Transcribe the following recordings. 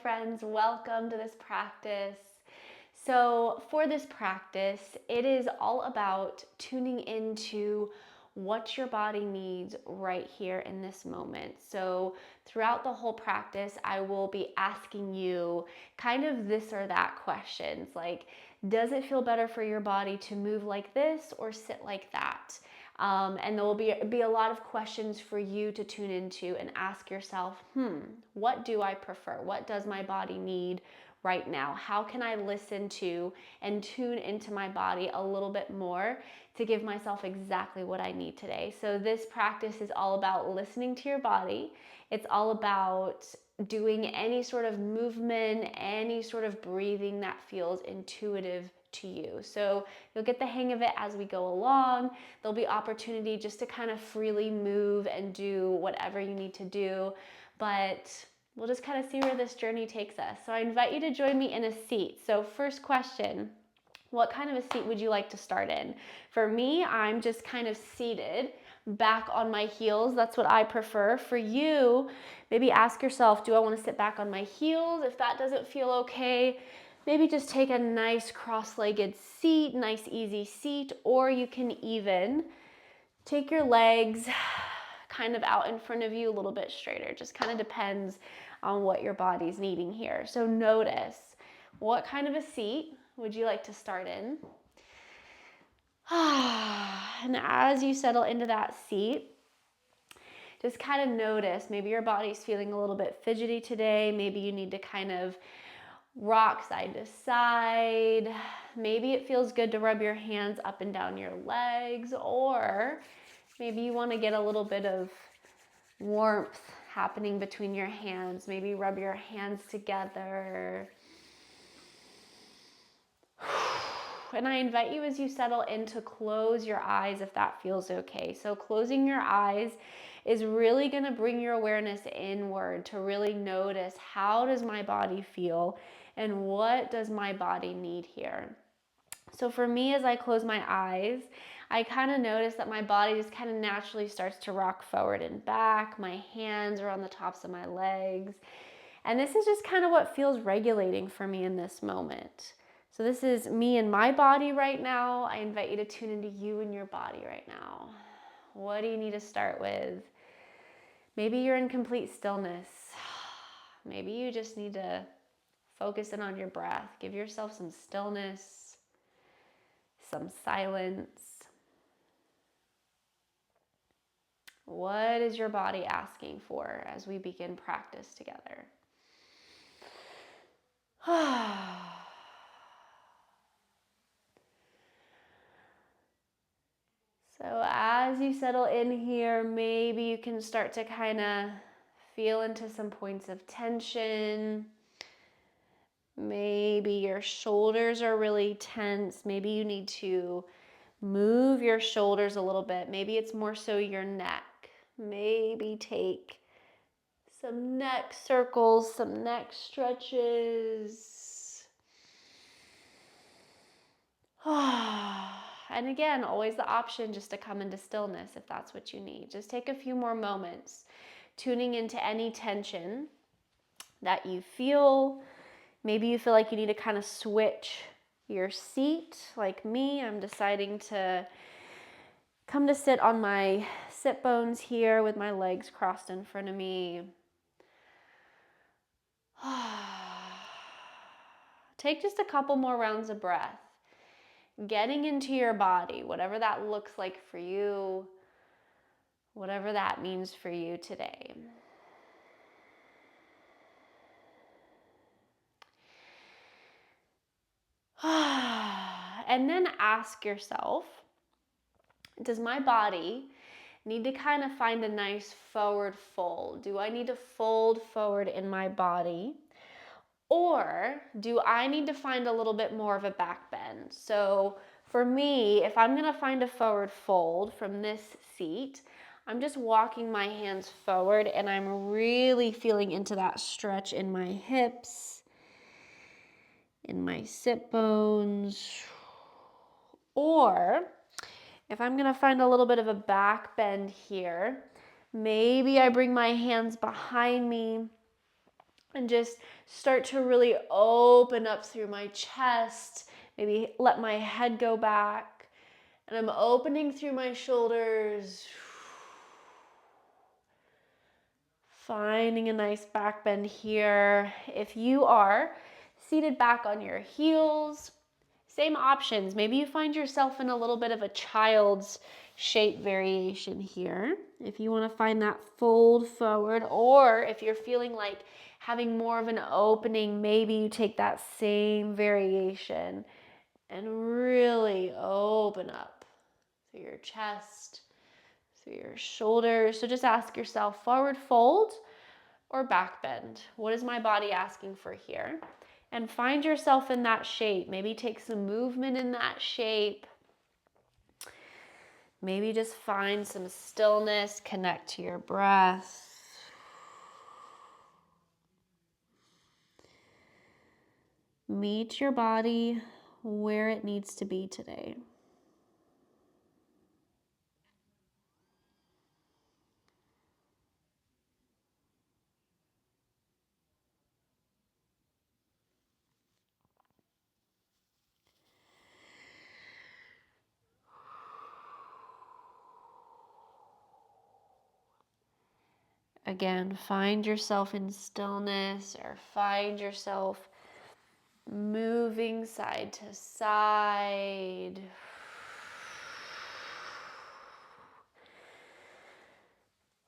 friends. Welcome to this practice. So for this practice, it is all about tuning into what your body needs right here in this moment. So throughout the whole practice, I will be asking you kind of this or that questions like, does it feel better for your body to move like this or sit like that? And there will be a lot of questions for you to tune into and ask yourself, what do I prefer? What does my body need right now? How can I listen to and tune into my body a little bit more to give myself exactly what I need today? So this practice is all about listening to your body. It's all about doing any sort of movement, any sort of breathing that feels intuitive to you. So you'll get the hang of it as we go along. There'll be opportunity just to kind of freely move and do whatever you need to do, but we'll just kind of see where this journey takes us. So I invite you to join me in a seat. So first question, what kind of a seat would you like to start in? For me, I'm just kind of seated back on my heels. That's what I prefer. For you, maybe ask yourself, do I want to sit back on my heels? If that doesn't feel okay, maybe just take a nice cross-legged seat, nice easy seat, or you can even take your legs kind of out in front of you a little bit straighter. Just kind of depends on what your body's needing here. So notice, what kind of a seat would you like to start in? And as you settle into that seat, just kind of notice, maybe your body's feeling a little bit fidgety today. Maybe you need to kind of rock side to side. Maybe it feels good to rub your hands up and down your legs, or maybe you want to get a little bit of warmth happening between your hands. Maybe rub your hands together. And I invite you as you settle in to close your eyes if that feels okay. So closing your eyes is really going to bring your awareness inward to really notice, how does my body feel and what does my body need here? So for me, as I close my eyes, I kind of notice that my body just kind of naturally starts to rock forward and back. My hands are on the tops of my legs. And this is just kind of what feels regulating for me in this moment. So this is me and my body right now. I invite you to tune into you and your body right now. What do you need to start with? Maybe you're in complete stillness. Maybe you just need to focus in on your breath. Give yourself some stillness, some silence. What is your body asking for as we begin practice together? So as you settle in here, maybe you can start to kind of feel into some points of tension. Maybe your shoulders are really tense. Maybe you need to move your shoulders a little bit. Maybe it's more so your neck. Maybe take some neck circles, some neck stretches. And again, always the option just to come into stillness if that's what you need. Just take a few more moments tuning into any tension that you feel. Maybe you feel like you need to kind of switch your seat. Like me, I'm deciding to come to sit on my sit bones here with my legs crossed in front of me. Take just a couple more rounds of breath. Getting into your body, whatever that looks like for you, whatever that means for you today. And then ask yourself, does my body need to kind of find a nice forward fold? Do I need to fold forward in my body? Or do I need to find a little bit more of a back bend? So for me, if I'm gonna find a forward fold from this seat, I'm just walking my hands forward and I'm really feeling into that stretch in my hips, in my sit bones. Or if I'm gonna find a little bit of a back bend here, maybe I bring my hands behind me And just start to really open up through my chest. Maybe let my head go back. And I'm opening through my shoulders. Finding a nice back bend here. If you are seated back on your heels, same options. Maybe you find yourself in a little bit of a child's shape variation here. If you want to find that fold forward, or if you're feeling like having more of an opening, maybe you take that same variation and really open up through your chest, through your shoulders. So just ask yourself, forward fold or back bend? What is my body asking for here? And find yourself in that shape. Maybe take some movement in that shape. Maybe just find some stillness, connect to your breath. Meet your body where it needs to be today. Again, find yourself in stillness, or find yourself moving side to side.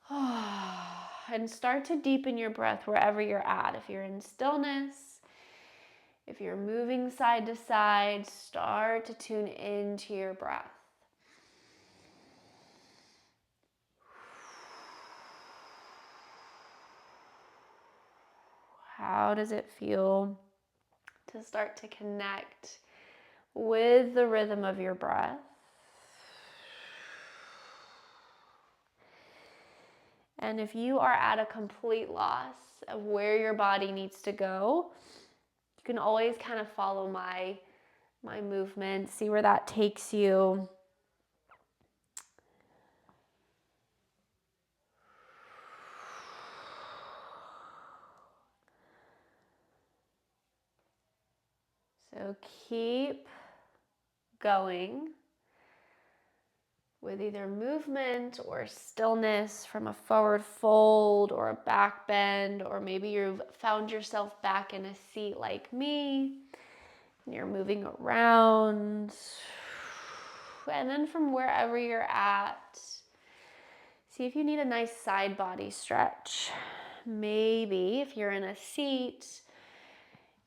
And start to deepen your breath wherever you're at. If you're in stillness, if you're moving side to side, start to tune into your breath. How does it feel to start to connect with the rhythm of your breath? And if you are at a complete loss of where your body needs to go, you can always kind of follow my movement, see where that takes you. So keep going with either movement or stillness from a forward fold or a back bend, or maybe you've found yourself back in a seat like me and you're moving around. And then from wherever you're at, see if you need a nice side body stretch. Maybe if you're in a seat,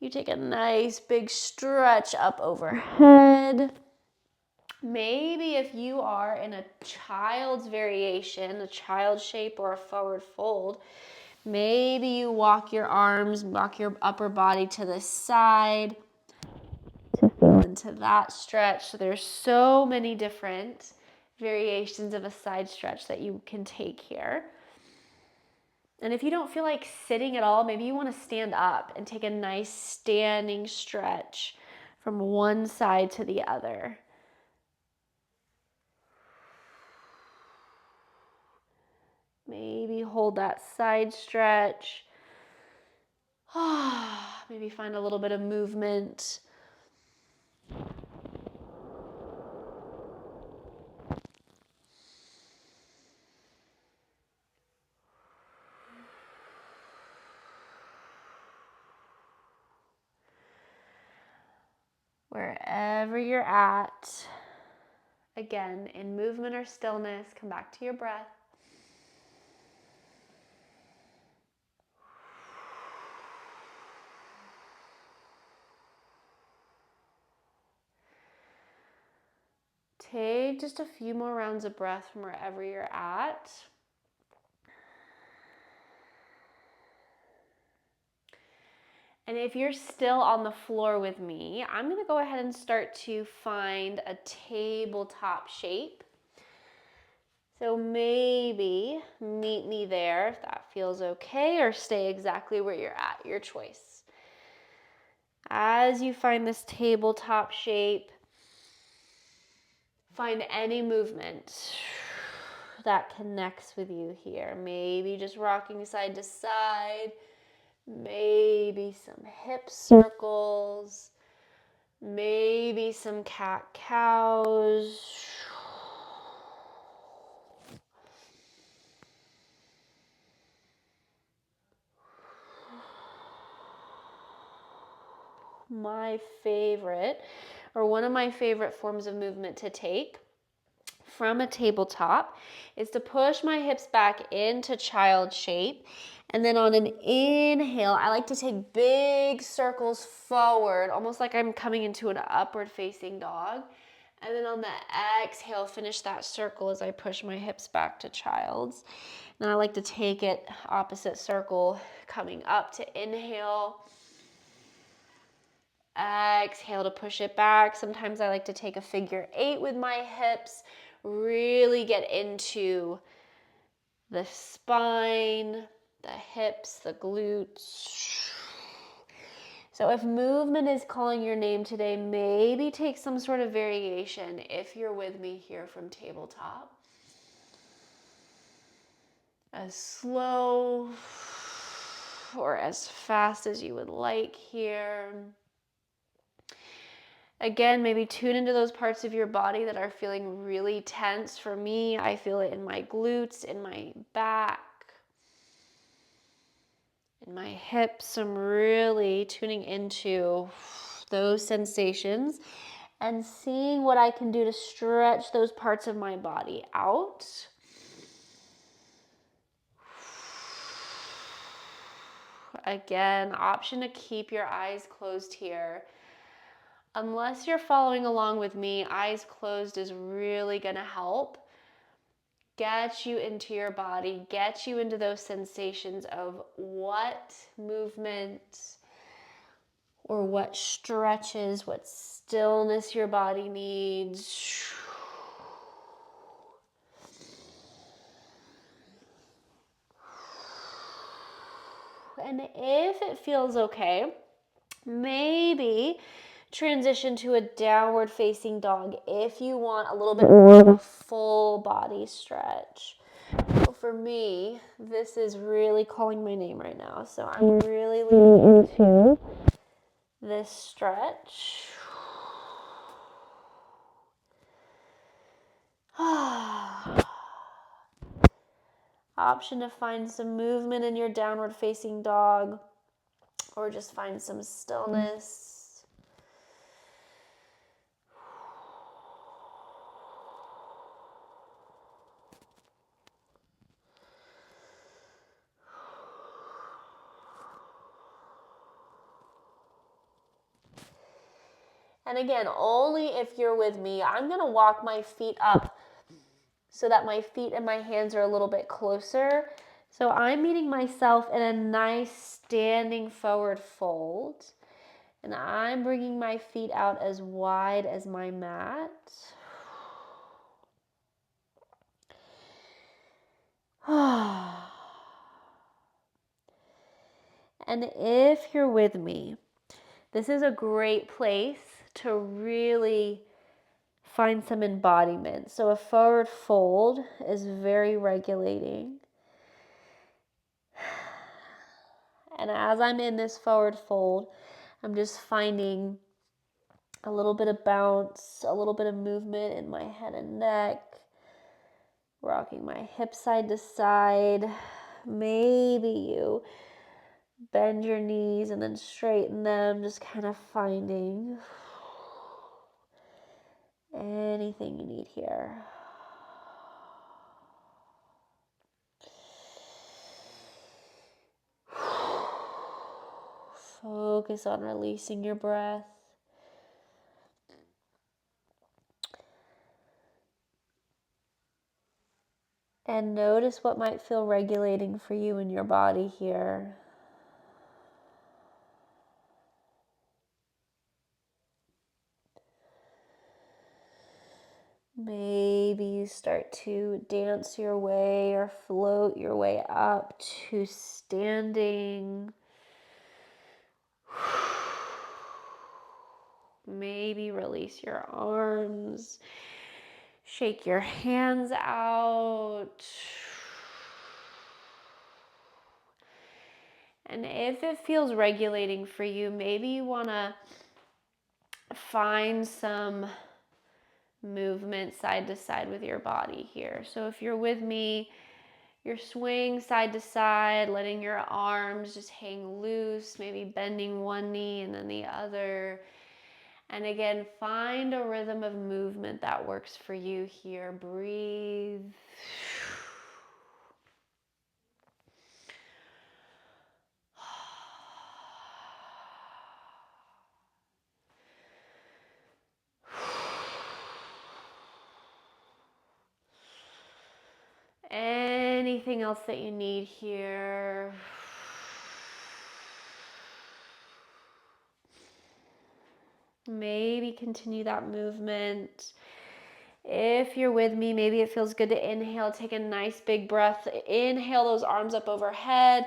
you take a nice big stretch up overhead. Maybe if you are in a child's variation, a child shape or a forward fold, maybe you walk your arms, walk your upper body to the side to feel into that stretch. So there's so many different variations of a side stretch that you can take here. And if you don't feel like sitting at all, maybe you want to stand up and take a nice standing stretch from one side to the other. Maybe hold that side stretch. Maybe find a little bit of movement. Wherever you're at, again, in movement or stillness, come back to your breath. Take just a few more rounds of breath from wherever you're at. And if you're still on the floor with me, I'm going to go ahead and start to find a tabletop shape. So maybe meet me there if that feels okay, or stay exactly where you're at, your choice. As you find this tabletop shape, find any movement that connects with you here. Maybe just rocking side to side. maybe some hip circles, maybe some cat-cows. My favorite, or one of my favorite forms of movement to take from a tabletop is to push my hips back into child shape. And then on an inhale, I like to take big circles forward, almost like I'm coming into an upward facing dog. And then on the exhale, finish that circle as I push my hips back to child's. Then I like to take it opposite circle, coming up to inhale. Exhale to push it back. Sometimes I like to take a figure 8 with my hips, really get into the spine, the hips, the glutes. So if movement is calling your name today, maybe take some sort of variation if you're with me here from tabletop. As slow or as fast as you would like here. Again, maybe tune into those parts of your body that are feeling really tense. For me, I feel it in my glutes, in my back, in my hips. I'm really tuning into those sensations and seeing what I can do to stretch those parts of my body out. Again, option to keep your eyes closed here. Unless you're following along with me, eyes closed is really going to help get you into your body, get you into those sensations of what movement or what stretches, what stillness your body needs. And if it feels okay, maybe transition to a downward facing dog if you want a little bit more of a full body stretch. So for me, this is really calling my name right now. So I'm really leaning into this stretch. Option to find some movement in your downward facing dog or just find some stillness. And again, only if you're with me. I'm going to walk my feet up so that my feet and my hands are a little bit closer. So I'm meeting myself in a nice standing forward fold. And I'm bringing my feet out as wide as my mat. And if you're with me, this is a great place to really find some embodiment. So a forward fold is very regulating. And as I'm in this forward fold, I'm just finding a little bit of bounce, a little bit of movement in my head and neck, rocking my hips side to side. Maybe you bend your knees and then straighten them, just kind of finding anything you need here. Focus on releasing your breath. And notice what might feel regulating for you in your body here. Maybe you start to dance your way or float your way up to standing. Maybe release your arms. Shake your hands out. And if it feels regulating for you, maybe you want to find some movement side to side with your body here. So if you're with me, you're swaying side to side, letting your arms just hang loose, maybe bending one knee and then the other. And again, find a rhythm of movement that works for you here. Breathe. Anything else that you need here? Maybe continue that movement. If you're with me, maybe it feels good to inhale, take a nice big breath. Inhale those arms up overhead.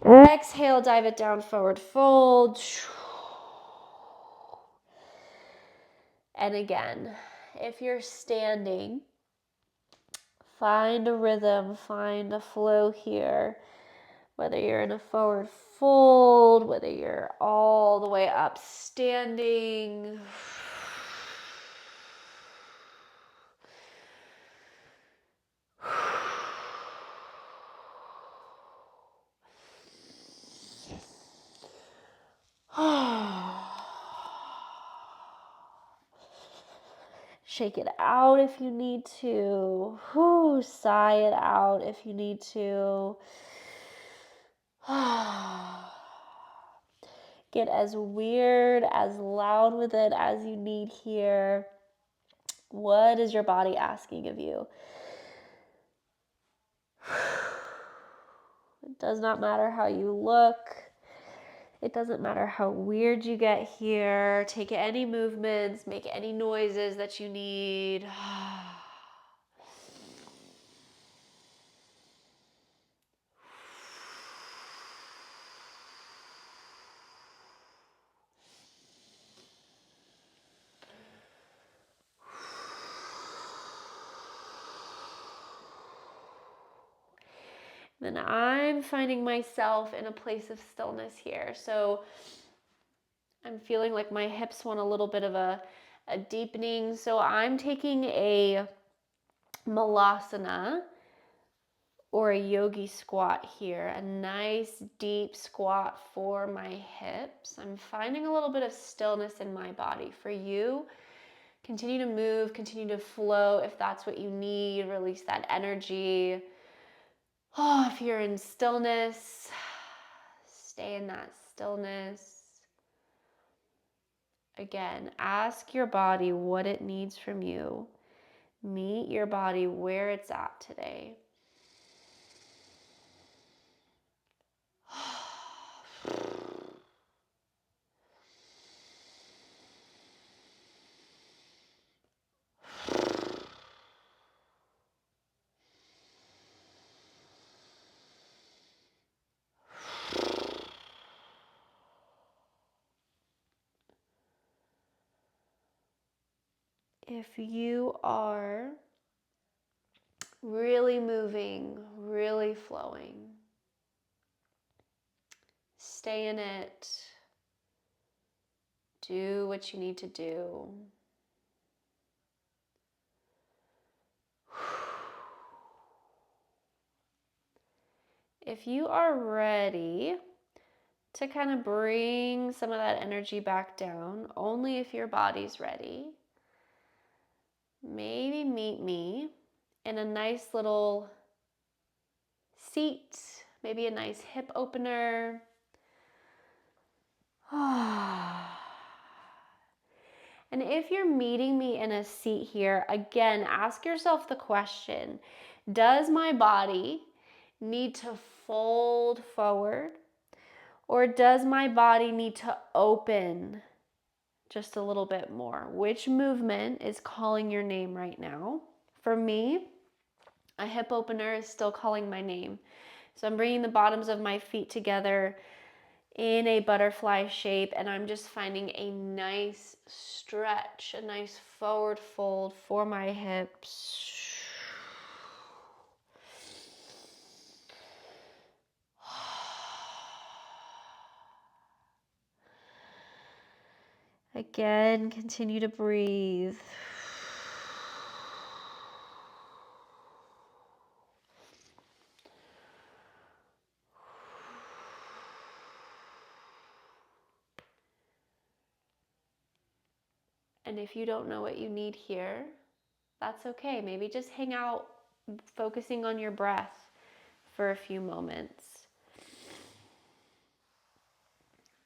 Exhale, dive it down, forward fold. And again, if you're standing, find a rhythm, find a flow here. Whether you're in a forward fold, whether you're all the way up standing. Shake it out if you need to. Sigh it out if you need to. Get as weird, as loud with it as you need here. What is your body asking of you? It does not matter how you look. It doesn't matter how weird you get here. Take any movements, make any noises that you need. Then I'm finding myself in a place of stillness here. So I'm feeling like my hips want a little bit of a deepening. So I'm taking a malasana or a yogi squat here, a nice deep squat for my hips. I'm finding a little bit of stillness in my body. For you, continue to move, continue to flow if that's what you need. Release that energy. Oh, if you're in stillness, stay in that stillness. Again, ask your body what it needs from you. Meet your body where it's at today. If you are really moving, really flowing, stay in it. Do what you need to do. If you are ready to kind of bring some of that energy back down, only if your body's ready, maybe meet me in a nice little seat, maybe a nice hip opener. And if you're meeting me in a seat here, again, ask yourself the question, does my body need to fold forward, or does my body need to open just a little bit more? Which movement is calling your name right now? For me, a hip opener is still calling my name. So I'm bringing the bottoms of my feet together in a butterfly shape, and I'm just finding a nice stretch, a nice forward fold for my hips. Again, continue to breathe. And if you don't know what you need here, that's okay. Maybe just hang out focusing on your breath for a few moments.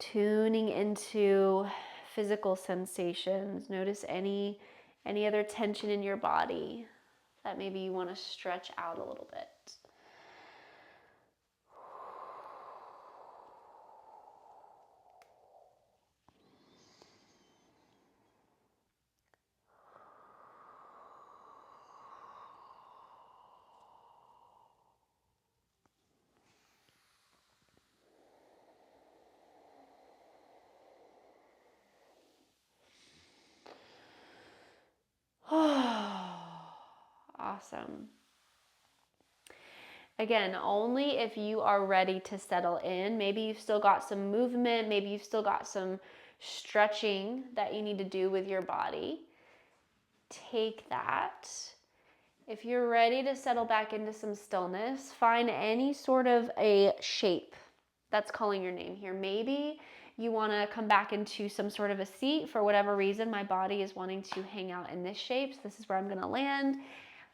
Tuning into physical sensations. Notice any other tension in your body that maybe you want to stretch out a little bit. Awesome. Again, only if you are ready to settle in. Maybe you've still got some movement, maybe you've still got some stretching that you need to do with your body. Take that. If you're ready to settle back into some stillness, find any sort of a shape that's calling your name here. Maybe you want to come back into some sort of a seat. For whatever reason, my body is wanting to hang out in this shape. So this is where I'm going to land.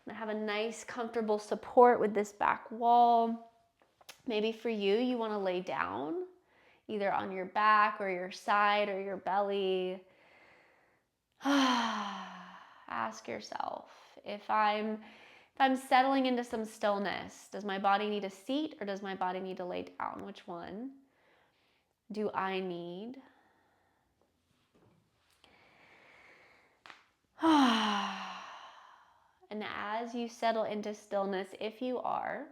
I'm going to have a nice, comfortable support with this back wall. Maybe for you, you want to lay down, either on your back or your side or your belly. Ask yourself, if I'm settling into some stillness, does my body need a seat or does my body need to lay down? Which one do I need? And as you settle into stillness, if you are,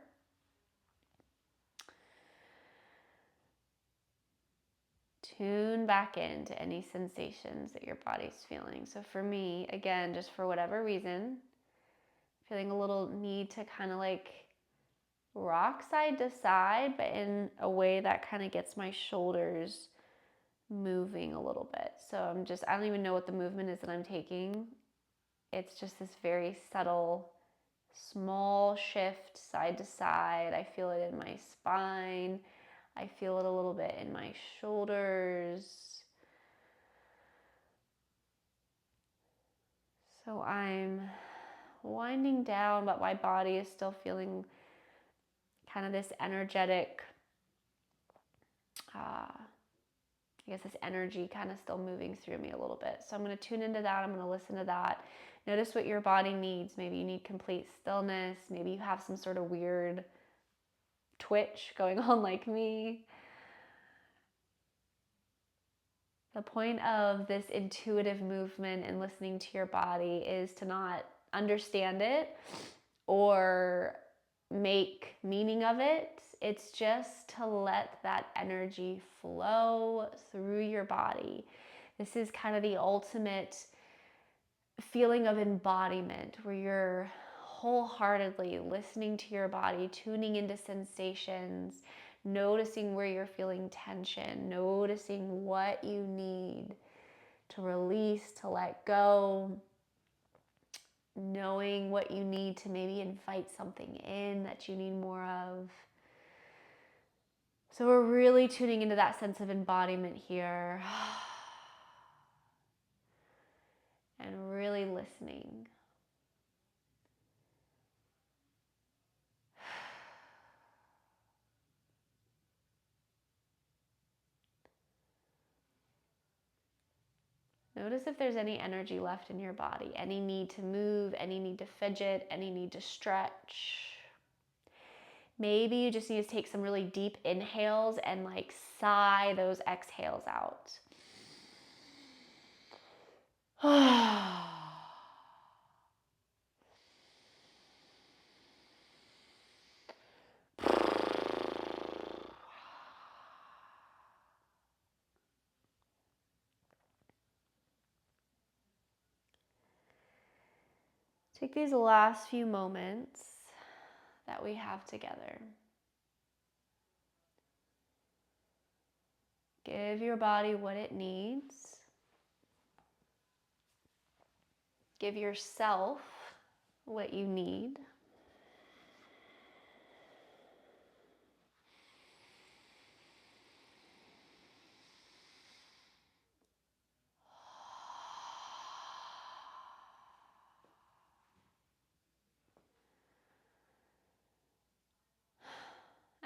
tune back into any sensations that your body's feeling. So for me, again, just for whatever reason, feeling a little need to kind of like rock side to side, but in a way that kind of gets my shoulders moving a little bit. So I don't even know what the movement is that I'm taking. It's just this very subtle, small shift side to side. I feel it in my spine. I feel it a little bit in my shoulders. So I'm winding down, but my body is still feeling kind of this energetic, this energy kind of still moving through me a little bit. So I'm going to tune into that. I'm going to listen to that. Notice what your body needs. Maybe you need complete stillness. Maybe you have some sort of weird twitch going on like me. The point of this intuitive movement and listening to your body is to not understand it or make meaning of it. It's just to let that energy flow through your body. This is kind of the ultimate feeling of embodiment where you're wholeheartedly listening to your body, tuning into sensations, noticing where you're feeling tension, noticing what you need to release, to let go, knowing what you need to maybe invite something in that you need more of. So we're really tuning into that sense of embodiment here and really listening. Notice if there's any energy left in your body, any need to move, any need to fidget, any need to stretch. Maybe you just need to take some really deep inhales and like sigh those exhales out. Take these last few moments that we have together. Give your body what it needs. Give yourself what you need.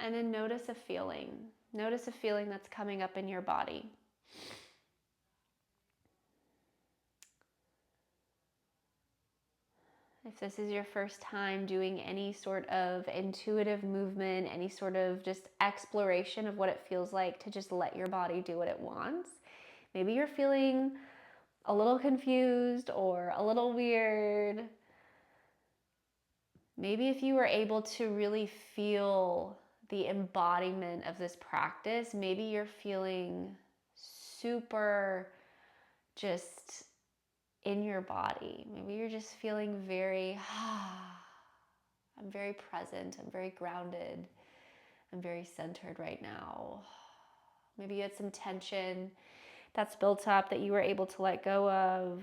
And then notice a feeling. Notice a feeling that's coming up in your body. If this is your first time doing any sort of intuitive movement, any sort of just exploration of what it feels like to just let your body do what it wants, maybe you're feeling a little confused or a little weird. Maybe if you were able to really feel the embodiment of this practice, maybe you're feeling super just in your body. Maybe you're just feeling very, I'm very present, I'm very grounded, I'm very centered right now. Maybe you had some tension that's built up that you were able to let go of.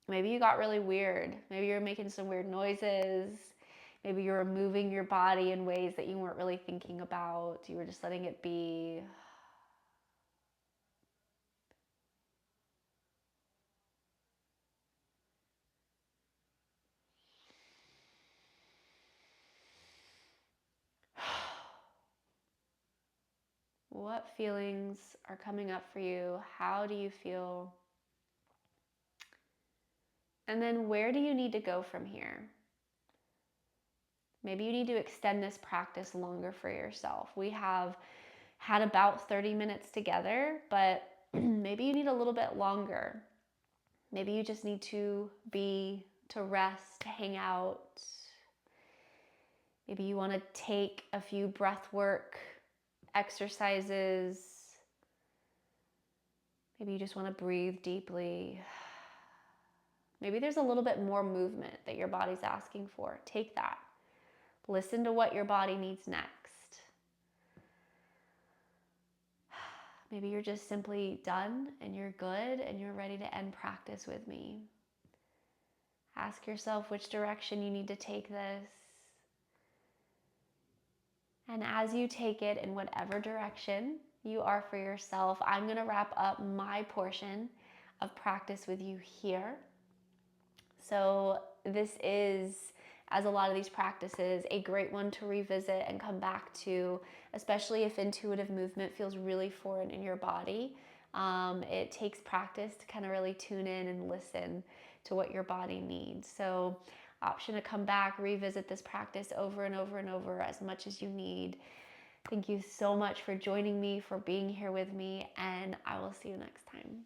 Maybe you got really weird. Maybe you were making some weird noises. Maybe you were moving your body in ways that you weren't really thinking about. You were just letting it be. What feelings are coming up for you? How do you feel? And then where do you need to go from here? Maybe you need to extend this practice longer for yourself. We have had about 30 minutes together, but maybe you need a little bit longer. Maybe you just need to rest, to hang out. Maybe you want to take a few breath work exercises. Maybe you just want to breathe deeply. Maybe there's a little bit more movement that your body's asking for. Take that. Listen to what your body needs next. Maybe you're just simply done and you're good and you're ready to end practice with me. Ask yourself which direction you need to take this. And as you take it in whatever direction you are for yourself, I'm going to wrap up my portion of practice with you here. So this is, as a lot of these practices, a great one to revisit and come back to, especially if intuitive movement feels really foreign in your body. It takes practice to kind of really tune in and listen to what your body needs. So option to come back, revisit this practice over and over and over as much as you need. Thank you so much for joining me, for being here with me, and I will see you next time.